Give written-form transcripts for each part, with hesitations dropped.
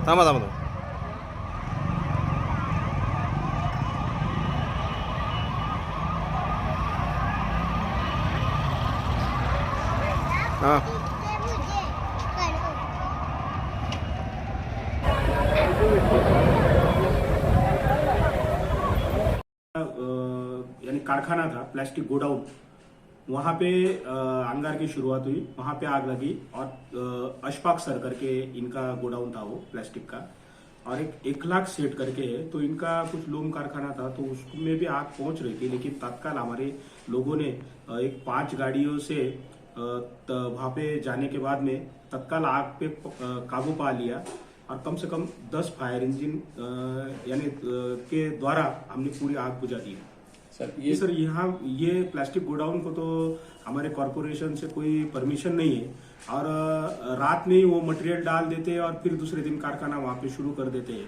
थांबा थांबा हाँ यानी कारखाना था प्लास्टिक गोडाउन, वहाँ पे अंगार की शुरुआत हुई, वहाँ पे आग लगी और अशफाक सर करके इनका गोडाउन था वो प्लास्टिक का, और एक लाख सेट करके है, तो इनका कुछ लोम कारखाना था, तो उसमें भी आग पहुंच रही थी। लेकिन तत्काल हमारे लोगों ने एक 5 गाड़ियों से वहाँ पे जाने के बाद में तत्काल आग पे काबू पा लिया और कम से कम 10 फायर इंजन यानी के द्वारा हमने पूरी आग बुझा दी। सर यहाँ ये प्लास्टिक गोडाउन को तो हमारे कॉरपोरेशन से कोई परमिशन नहीं है, और रात में ही वो मटेरियल डाल देते हैं और फिर दूसरे दिन कारखाना वहाँ पे शुरू कर देते हैं।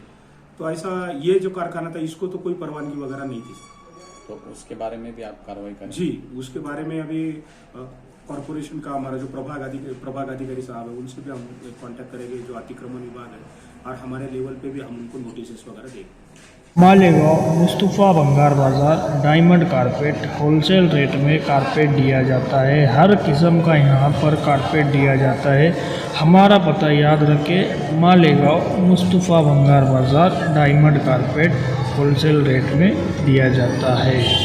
तो ऐसा ये जो कारखाना था इसको तो कोई परवानगी वगैरह नहीं थी। तो उसके बारे में भी आप कार्रवाई करें? जी, उसके बारे में अभी कॉरपोरेशन का हमारा जो प्रभाग अधिकारी साहब है उनसे भी हम कांटेक्ट करेंगे, जो अतिक्रमण विभाग है, और हमारे लेवल पे भी हम उनको नोटिस वगैरह देंगे। मालेगांव मुस्तफ़ा भंगार बाज़ार डायमंड कारपेट होलसेल रेट में कारपेट दिया जाता है। हर किस्म का यहाँ पर कारपेट दिया जाता है। हमारा पता याद रखें, मालेगांव मुस्तफ़ा भंगार बाज़ार डायमंड कारपेट होलसेल रेट में दिया जाता है।